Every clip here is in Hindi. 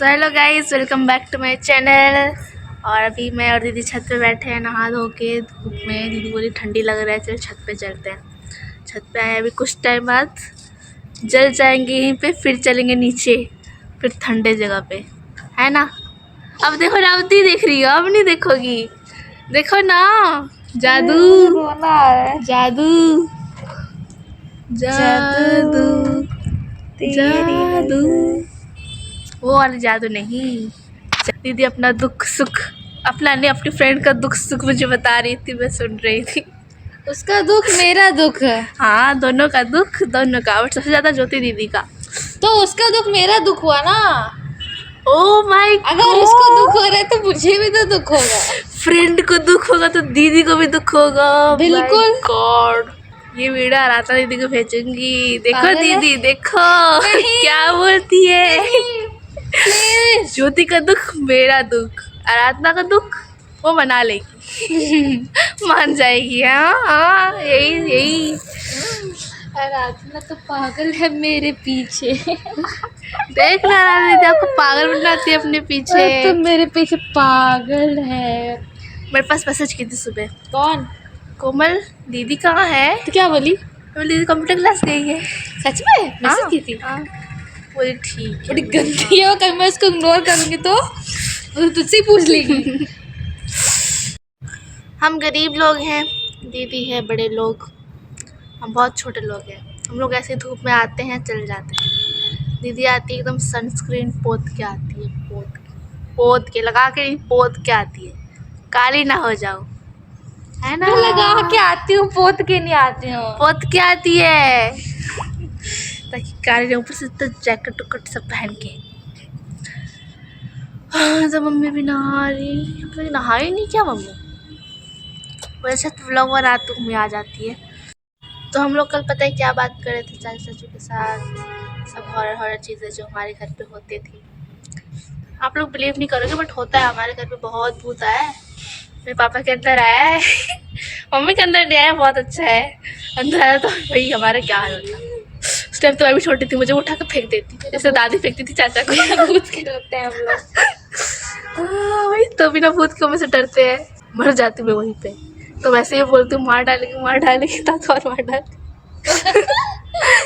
So hello guys, welcome back to my channel. और अभी मैं और दीदी छत पे बैठे हैं नहा धो के धूप में। दीदी बोली ठंडी लग रहा है, चलो छत पे चलते हैं। छत पे आए अभी कुछ टाइम बाद, जल जाएंगे यहीं पे, फिर चलेंगे नीचे, फिर ठंडे जगह पे, है ना। अब देखो रावती देख रही हो, अब नहीं देखोगी। देखो ना, जादू जादू जादू जादू, वो वाली जादू नहीं। दीदी अपना दुख सुख, अपना नहीं अपनी फ्रेंड का दुख सुख मुझे बता रही थी, मैं सुन रही थी। उसका दुख मेरा दुख है। हाँ, दोनों का दुख, दोनों का, और सबसे ज्यादा ज्योति दीदी का। तो उसका दुख मेरा दुख हुआ ना। ओ माय गॉड, अगर उसको दुख हो रहा है तो मुझे भी तो दुख होगा। फ्रेंड को दुख होगा तो दीदी को भी दुख होगा। बिल्कुल। गॉड, ये वीडियो राता दीदी को भेजूंगी। देखो पागल है? दीदी देखो क्या बोलती है। ज्योति का दुख मेरा दुख, आराधना का दुख वो मना लेगी मान जाएगी। हाँ हाँ, यही यही। आराधना तो पागल है मेरे पीछे। देख ना दीदी आपको पागल बनाती है अपने पीछे। तो मेरे पीछे पागल है। मेरे पास मैसेज की थी सुबह। कौन? कोमल दीदी कहाँ है? तो क्या बोली? तो दीदी कंप्यूटर क्लास गई है। सच में मैसेज की थी? हाँ, बोली ठीक है। बड़ी गंदी है वो, कभी मैं उसको इग्नोर करूंगी तो वो तुझसे ही पूछ लेगी। हम गरीब लोग हैं, दीदी है बड़े लोग, हम बहुत छोटे लोग हैं। हम लोग ऐसे धूप में आते हैं चल जाते हैं। दीदी आती है एकदम सनस्क्रीन पोत के आती है, पोत के लगा के नहीं, पोत के आती है, काली ना हो जाओ, है ना। मैं लगा के आती हूँ, पोत के नहीं आती हूँ। पोत के आती है ताकि काली ना, ऊपर से तो जैकेट उकेट सब पहन के। हाँ, तो मम्मी भी नहा रही, तो नहाई नहीं क्या मम्मी? वैसे तो व्लॉग बनाती हूँ, आ जाती है। तो हम लोग कल पता है क्या बात कर रहे थे चाचा चाचू के साथ, सब हॉरर चीज़ें जो हमारे घर पे होती थी। आप लोग बिलीव नहीं करोगे बट होता है, हमारे घर पे बहुत भूत आया है। मेरे पापा के अंदर आया है मम्मी के अंदर नहीं आया, बहुत अच्छा है। अंदर आया तो भाई हमारा क्या हाल होता। उस टाइम तो मैं भी छोटी थी, मुझे उठा कर फेंक देती, जैसे दादी फेंकती थी चाचा को। भूत के डरते हैं हम लोग। वही तो, बिना भूत के से डरते हैं, मर जाती मैं वहीं पे। तो वैसे ही बोलती हूँ मार डालेगी तो और मार डाल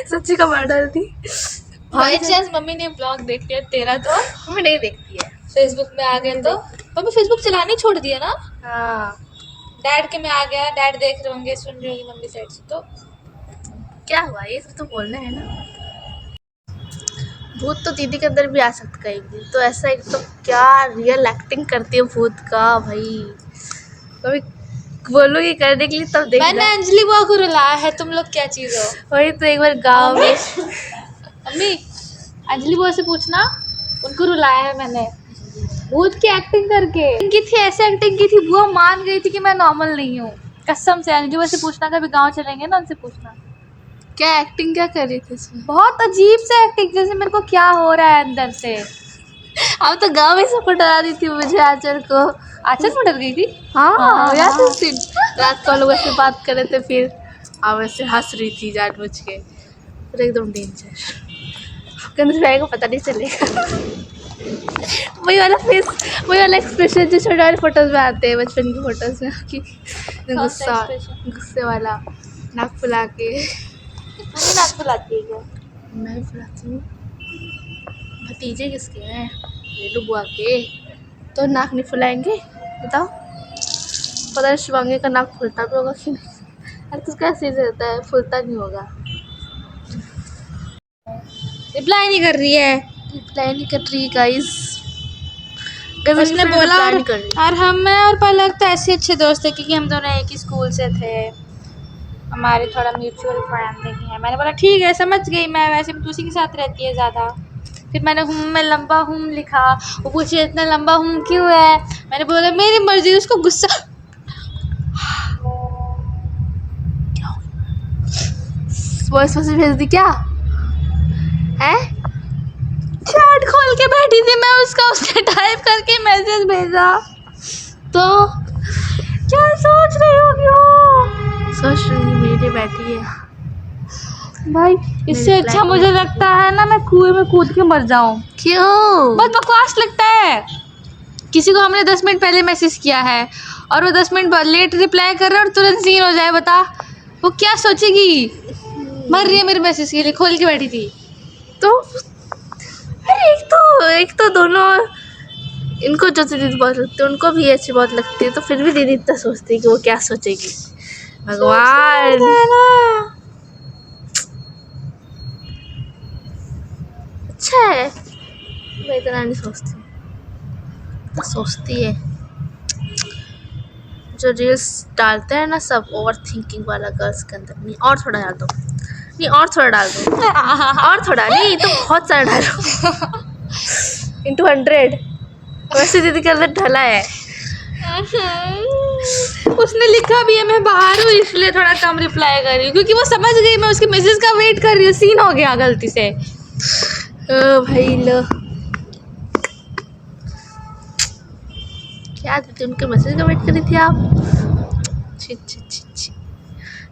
सच्ची का मार डालती। बाई चांस मम्मी ने ब्लॉग देख लिया तेरा तो मम्मी नहीं देखती है, फेसबुक में आ गया तो मम्मी फेसबुक चलाने छोड़ दिया ना। हाँ। डैड के में आ गया, डैड देख रहे होंगे, सुन रही होंगी मम्मी साइड से। तो क्या हुआ, ये सब तो बोलना है ना। भूत तो दीदी के अंदर भी आ सकता है एक दिन। तो ऐसा एक तो क्या रियल एक्टिंग करती है भूत का भाई, कभी बोलोगी करने के लिए तब देखना। मैंने अंजलि बुआ को रुलाया है, तुम लोग क्या चीज हो। वही तो, एक बार गाँव में मम्मी अंजलि बुआ से पूछना, उनको रुलाया है मैंने भूत की एक्टिंग करके। इनकी थी ऐसे एक्टिंग की थी, बुआ मान गई थी कि मैं नॉर्मल नहीं हूँ, कसम से। अंजलि बुआ से पूछना, कभी गाँव चलेंगे ना उनसे पूछना क्या एक्टिंग क्या कर रही थी इसमें। बहुत अजीब से एक्टिंग, जैसे मेरे को क्या हो रहा है अंदर से। अब तो गाँव में सबको डरा दी थी मुझे, आचर को। आचर में डर गई थी। हाँ याद है उस दिन रात को लोगों से बात कर रहे थे, फिर अब ऐसे हंस रही थी जानबूझ के, फिर एकदम डेंजर। आपके अंदर जाएगा पता नहीं चलेगा। वही वाला फेस, वही वाला एक्सप्रेशन जो छोटे वाले फोटोज में आते हैं, बचपन की फोटोज में आपकी, गुस्से वाला, नाक फुला के। मम्मी नाक फुलाती है क्या? मैं भी फुलाती हूँ। भतीजे किसके हैं? लेडू बुआ के। तो नाक नहीं फुलाएंगे बताओ? पता नहीं शिवांगी का नाक फुलता भी होगा कि नहीं। अरे तो कैसे रहता है, फुलता नहीं होगा। रिप्लाई नहीं कर रही है। रिप्लाई नहीं कर रही गाइस, उसने बोला और और हम, मैं और पलक तो ऐसे अच्छे दोस्त थे क्योंकि हम दोनों एक ही स्कूल से थे, हमारे थोड़ा म्यूचुअल फ्रेंड हैं। मैंने बोला ठीक है, समझ गई मैं, वैसे भी उसी के साथ रहती है ज़्यादा। फिर मैंने हुम में लंबा हुम लिखा, वो पूछे इतना लंबा हुम क्यों है। मैंने बोला मेरी मर्जी। उसको गुस्सा, वॉइस मैसेज भेज दी क्या है? चैट खोल के बैठी थी मैं, उसने टाइप करके मैसेज भेजा। तो क्या सोच रही होगी वो? सोच रही मेरे बैठी है भाई, इससे अच्छा मुझे लगता है ना मैं कुएं में कूद के मर जाऊं। क्यों? बहुत बकवास लगता है। किसी को हमने 10 मिनट पहले मैसेज किया है और वो 10 मिनट बाद लेट रिप्लाई कर रहा है और तुरंत सीन हो जाए, बता वो क्या सोचेगी? मर रही है मेरे मैसेज के लिए, खोल के बैठी थी। तो अरे एक तो दोनों, इनको जो दीदी बहुत लगती है उनको भी अच्छी बहुत लगती है, तो फिर भी दीदी इतना सोचती है कि वो क्या सोचेगी। भगवान, अच्छा है, मैं इतना नहीं सोचती, तो सोचती है। जो रील्स डालते हैं ना सब ओवर थिंकिंग वाला गर्ल्स के अंदर, नहीं और थोड़ा डाल दो, नहीं और थोड़ा डाल दो, और थोड़ा नहीं तो बहुत सारा डालो into 100। वैसे दीदी के अंदर ढला है। उसने लिखा भी है मैं बाहर हूँ इसलिए थोड़ा कम रिप्लाई कर रही हूँ, क्योंकि वो समझ गई मैं उसके मैसेज का वेट कर रही हूँ। सीन हो गया गलती से। ओ भाई लो, क्या दीदी उनके मैसेज का वेट कर रही थी आप? छी छी छी छी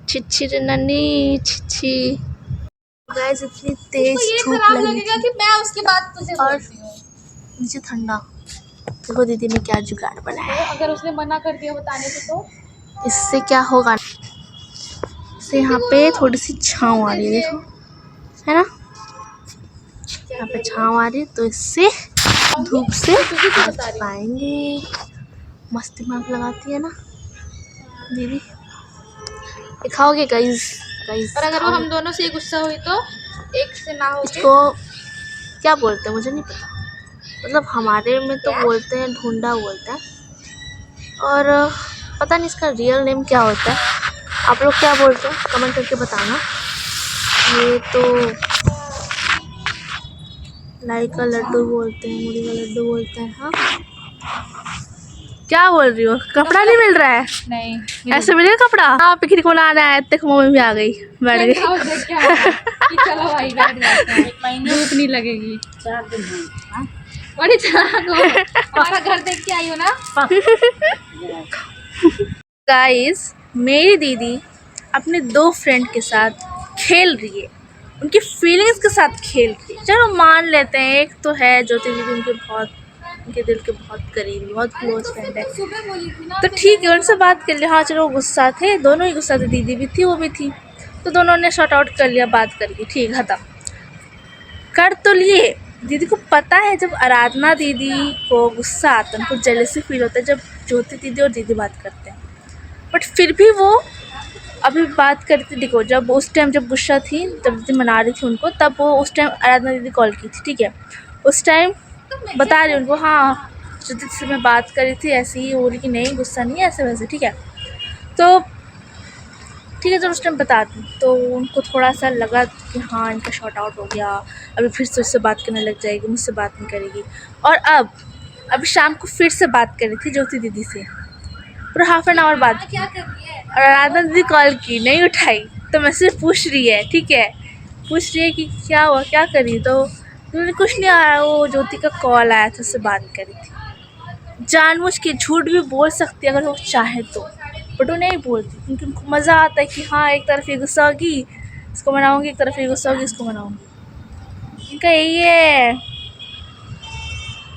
छी छी रे नन्नी छी छी। गाइस इतनी तेज धूप लग रही थी कि मैं उसके बाद तुझे और बोलती हूँ। नीचे ठंडा। देखो दीदी ने क्या जुगाड़ बनाया है। अगर उसने मना कर दिया बताने से तो इससे क्या होगा, इससे यहाँ पे थोड़ी सी छाँव आ रही है, देखो है ना, यहाँ पे छाँव आ रही है, तो इससे धूप से बच पाएंगे। मस्त दिमाग लगाती है ना दीदी। ये खाओगे गाइस? गाइस और अगर वो हम दोनों से गुस्सा हुई तो एक से ना हो इसको क्या बोलते हैं मुझे नहीं पता, मतलब हमारे में तो बोलते हैं ढूंढा बोलते हैं, और पता नहीं इसका रियल नेम क्या होता है। आप लोग क्या बोलते हैं कमेंट करके बताना। ये तो लाई का लड्डू बोलते हैं, मुड़ी का लड्डू बोलते हैं। हाँ क्या बोल रही हो? कपड़ा नहीं मिल रहा है? नहीं ऐसे मिलेगा कपड़ा? हाँ पिकनिक को आना है, तक मम्मी भी आ गई, बैठ गई। चलो भाई बैठ जाते हैं, धूप नहीं लगेगी। 4 दिन है बड़ी चालाक हो, हमारा घर देख के आई हो ना। गाइस मेरी दीदी अपने 2 फ्रेंड के साथ खेल रही है, उनकी फीलिंग्स के साथ खेल रही है। चलो मान लेते हैं, एक तो है ज्योति दीदी उनके बहुत, उनके दिल के बहुत करीबी, बहुत क्लोज फ्रेंड है, तो ठीक है उनसे बात कर लिया। हाँ चलो वो गुस्सा थे, दोनों ही गुस्सा थे, दीदी भी थी वो भी थी, तो दोनों ने शॉर्ट आउट कर लिया बात करके, ठीक खत्म कर तो लिए। दीदी को पता है जब आराधना दीदी को गुस्सा आता है, उनको जेलसी फील होता है जब ज्योति दीदी और दीदी बात करते हैं, बट फिर भी वो अभी बात करती। देखो जब उस टाइम जब गुस्सा थी, जब दीदी मना रही थी उनको, तब वो उस टाइम आराधना दीदी कॉल की थी, ठीक है, उस टाइम बता रही उनको, हाँ ज्योति से मैं बात कर रही थी ऐसे ही, बोली कि नहीं गुस्सा नहीं है ऐसे वैसे, ठीक है, तो ठीक है जब उस टाइम बता दी तो उनको थोड़ा सा लगा कि हाँ इनका शॉर्ट आउट हो गया, अभी फिर से उससे बात करने लग जाएगी, मुझसे बात नहीं करेगी। और अभी शाम को फिर से बात कर रही थी ज्योति दीदी से, पूरा हाफ एन आवर बाद, और आराधना दीदी कॉल की नहीं उठाई, तो मैसेज पूछ रही है, ठीक है, पूछ रही है कि क्या हुआ क्या करी, तो उन्होंने कुछ नहीं आया, वो ज्योति का कॉल आया था उससे बात करी थी। जानबूझ के झूठ भी बोल सकती है अगर वो चाहे तो, बट वो नहीं बोलती क्योंकि उनको मज़ा आता है कि हाँ एक तरफ ये गुस्सा होगी इसको मनाऊंगी, एक तरफ ये गुस्सा होगी इसको मनाऊंगी, इनका यही है।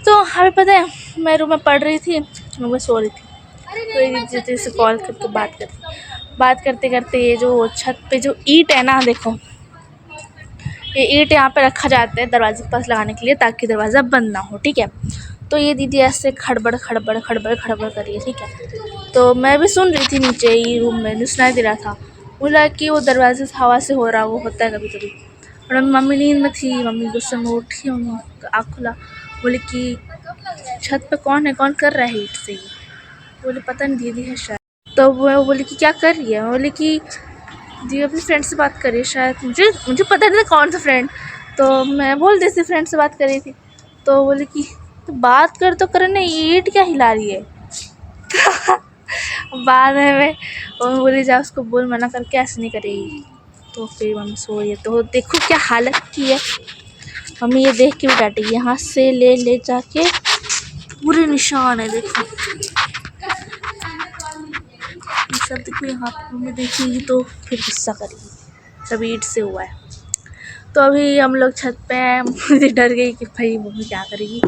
तो हमें पता है मैं रूम में पढ़ रही थी, मैं सो रही थी, तो दीदी से कॉल करके बात करते करते ये जो छत पे जो ईंट है ना, देखो ये ईंट यहाँ पे रखा जाता है दरवाजे के पास लगाने के लिए ताकि दरवाज़ा बंद ना हो, ठीक है। तो ये दीदी ऐसे खड़बड़ खड़बड़ खड़बड़ खड़बड़ कर रही है, ठीक है, तो मैं भी सुन रही थी नीचे ही रूम में, सुनाई दे रहा था, बोला कि वो दरवाजे से हवा से हो रहा, वो होता है कभी कभी। और मम्मी नींद में थी, मम्मी गुस्से में उठी, आँख खुला, बोले कि छत पे कौन है, कौन कर रहा है ईंट से ये, बोले पता नहीं दीदी है शायद। तो वो बोली कि क्या कर रही है, बोले कि जी अपनी फ्रेंड से बात कर रही है शायद, मुझे पता नहीं था कौन सा फ्रेंड, तो मैं बोल देती फ्रेंड से बात कर रही थी, तो बोले कि तो बात कर तो करे नहीं, ईंट क्या हिला रही है। बाद में मम्मी बोली जा उसको बोल मना करके ऐसे नहीं करेगी, तो फिर मम्मी सो रही है, तो देखो क्या हालत की है, मम्मी ये देख के भी डांटेगी, यहाँ से ले जाके पूरे निशान है देखो, सब देखो यहाँ पे मम्मी देखेगी तो फिर गुस्सा करेगी, सब ईंट से हुआ है। तो अभी हम लोग छत पे हैं। मुझे डर गई कि भाई मम्मी क्या करेगी,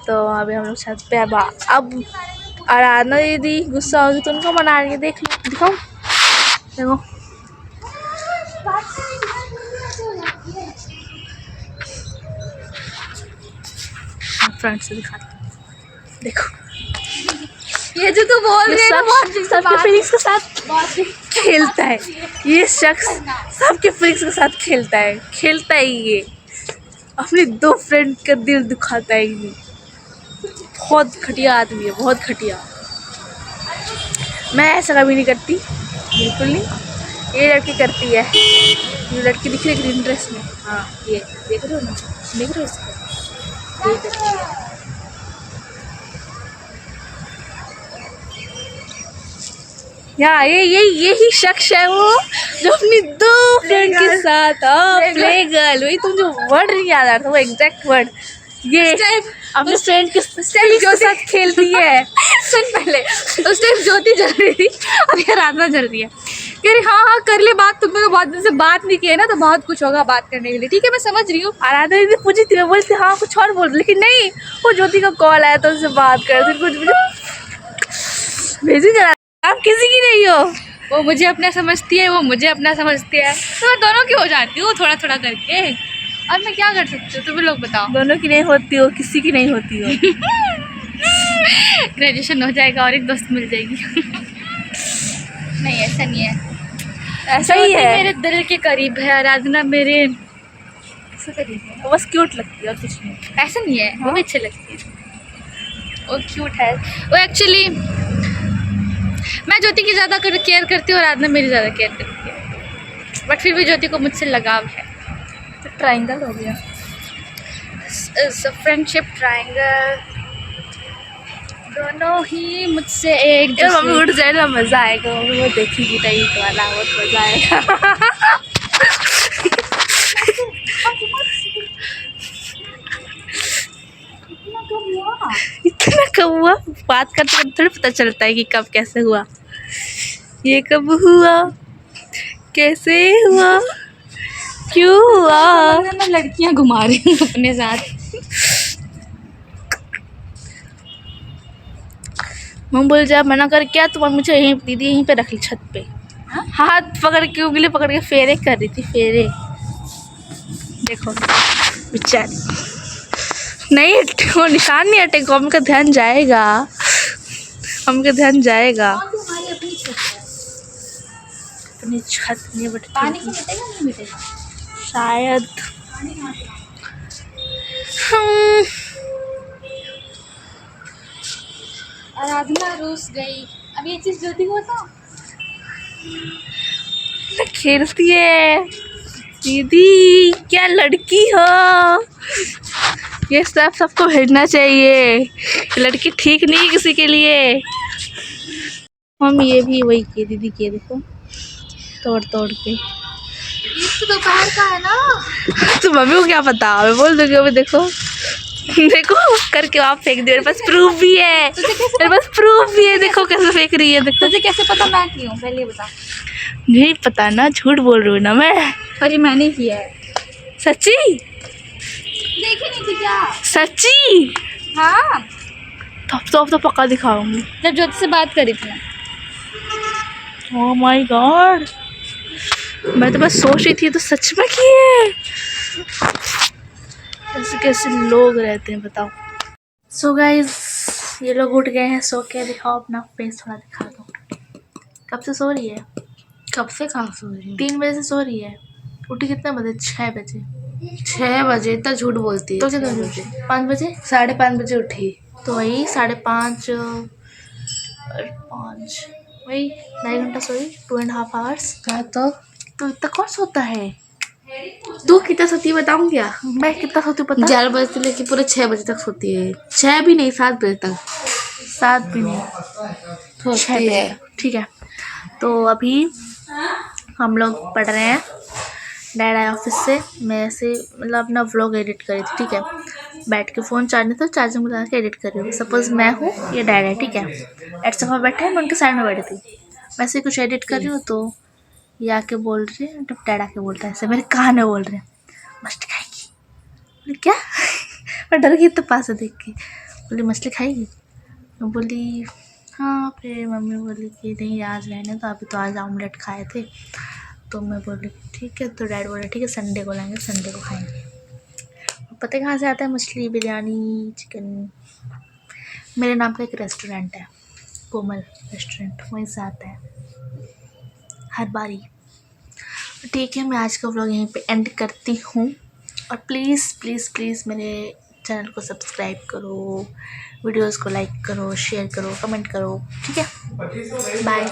तो अभी हम लोग छत पे अब आराधना दीदी गुस्सा होगी तो उनको मना रही है। देख लो, दिखाओ, देखो फ्रंट से दिखाती हूँ, देखो ये जो तू बोल रही है ना, बहुत सबके फीलिंग्स के साथ खेलता है ये शख्स, सबके फीलिंग्स के साथ खेलता है ये, अपने दो फ्रेंड का दिल दुखाता है ये। बहुत घटिया आदमी है, बहुत घटिया। मैं ऐसा कभी नहीं करती, बिल्कुल नहीं। ये लड़की करती है, ये लड़की दिख रही है ग्रीन ड्रेस में, हाँ ये देख रहे हो ना, देख रहे हो इसको, ये करती है। यहाँ यही शख्स है वो जो अपनी दो फ्रेंड के साथ प्ले गर्ल, वही तुम जो वर्ड नहीं याद आ रहा था वो एग्जैक्ट वर्ड, ये अपने फ्रेंड के साथ खेलती है। सुन, पहले उस टाइम ज्योति जल रही थी, अब ये आराधना जल रही है। कह रही हाँ कर ले बात, तुम लोग बहुत दिन से बात नहीं किए ना, तो बहुत कुछ होगा बात करने के लिए। ठीक है, मैं समझ रही हूँ। आराधना दीदी पूछी थी, मैं बोलती हाँ कुछ और बोल, लेकिन नहीं, वो ज्योति का कॉल आया तो उससे बात कर, फिर कुछ भेजी जरा, आप किसी की नहीं हो। वो मुझे अपना समझती है, वो मुझे अपना समझती है, तो मैं दोनों की हो जाती हूँ थोड़ा थोड़ा करके। और मैं क्या कर सकती हूँ, तुम लोग बताओ। दोनों की नहीं होती हो, किसी की नहीं होती हो। ग्रेजुएशन हो जाएगा और एक दोस्त मिल जाएगी। नहीं, ऐसा नहीं है, ऐसा ही है, मेरे दिल के करीब है आराधना, मेरे करीब है। वो बस क्यूट लगती है और कुछ नहीं। ऐसा नहीं है, वो भी अच्छी लगती है, वो क्यूट है। वो एक्चुअली मैं ज्योति की ज़्यादा केयर करती हूँ और आराधना मेरी ज़्यादा केयर करती है, बट फिर भी ज्योति को मुझसे लगाव है। तो ट्रायंगल हो गया, फ्रेंडशिप ट्रायंगल, दोनों ही मुझसे एक जब मम्मी उठ जाए ना मज़ा आएगा, मम्मी वो देखेगी टाइट वाला, बहुत मज़ा आएगा। इतना कब हुआ, बात करते करते थोड़ी पता चलता है कि कब कैसे हुआ, ये कब हुआ, कैसे हुआ, क्यों हुआ। मैं लड़कियां घुमा रही हूँ अपने साथ। मम्मी बोल जा मना कर, क्या तुम मुझे यहीं दीदी यहीं पे रख ली छत पे, हाथ पकड़ के उंगली पकड़ के फेरे कर रही थी, फेरे। देखो बेचारी, नहीं वो निशान नहीं हटेगा, मम्मी का ध्यान जाएगा, मम्मी का ध्यान जाएगा। अपनी छत नहीं बट पानी को मिटेगा नहीं मिटेगा शायद। आराधना रूस गई। अब ये चीज़ ज्योति को बताओ, खेलती है दीदी, क्या लड़की हो, ये सब सबको भेजना चाहिए, लड़की ठीक नहीं है किसी के लिए। मम्मी ये भी वही की दीदी की, देखो तोड़ तोड़ के, ये तो दोपहर का है ना। तो मम्मी को क्या पता, मैं बोल दूंगी अभी। देखो देखो करके आप फेंक दिए, मेरे पास प्रूफ भी है, मेरे पास प्रूफ भी है, देखो कैसे फेंक रही है, देखो। तुझे कैसे पता मैं की हूँ, पहले बता। नहीं पता ना, झूठ बोल रही हूँ ना मैं। और ये मैंने किया है। सच्ची? देखी नहीं थी क्या? सच्ची? हाँ, तो पक्का दिखाऊंगी। जब ज्योति से बात करी थी। ओह माय गॉड, मैं तो बस सोच रही थी, तो सच में की है। ऐसे कैसे लोग रहते हैं बताओ। सो गाइज, ये लोग उठ गए हैं सो के, दिखाओ अपना फेस थोड़ा दिखा दो। कब से सो रही है? कब से कहाँ सो रही है? 3 बजे से सो रही है। उठी कितने बजे? 6 बजे। 6 बजे तक झूठ बोलती है। तो कितने बजे उठी? 5 बजे? 5:30 बजे उठी। तो वही 5:30 और 5, वही 2.5 घंटा सोई, 2.5 आवर्स। क्या तो इतना कौन सोता है? तू कितना सोती है बताऊँ क्या? मैं कितना सोती हूँ पता? 11 बजे से लेकर पूरे 6 बजे तक सोती है। 6 भी नहीं, 7 बजे तक। 7 भी नहीं, 6 है। ठीक है, तो अभी हम लोग पढ़ रहे हैं। डैड आए ऑफिस से, मैं ऐसे मतलब अपना व्लॉग एडिट कर रही थी। ठीक है, बैठ के फ़ोन चार्ज नहीं था, चार्जिंग में लगा के एडिट कर रही हूँ। सपोज़ मैं हूँ, ये डैड है, ठीक है, एट सोफा बैठे हैं, मैं उनके साइड में बैठी थी, वैसे कुछ एडिट कर रही हूँ, तो ये आके बोल रहे हैं, डैड आके बोलता है ऐसे मेरे कान में बोल रहे हैं, मछली खाएगी। बोली क्या? मैं डर गई तो पास से देख के। बोली मछली खाएगी? मैं बोली हाँ। फिर मम्मी बोली कि नहीं आज रहने तो, अभी तो आज ऑमलेट खाए थे। तो मैं बोली ठीक है। तो डैड बोले ठीक है संडे को लाएंगे, संडे को खाएंगे। पता है कहाँ से आता है मछली, बिरयानी, चिकन? मेरे नाम का एक रेस्टोरेंट है, कोमल रेस्टोरेंट, वहीं से आता है हर बारी। ठीक है, मैं आज का व्लॉग यहीं पे एंड करती हूँ। और प्लीज़ प्लीज़ प्लीज़ मेरे चैनल को सब्सक्राइब करो, वीडियोस को लाइक करो, शेयर करो, कमेंट करो। ठीक है, बाय।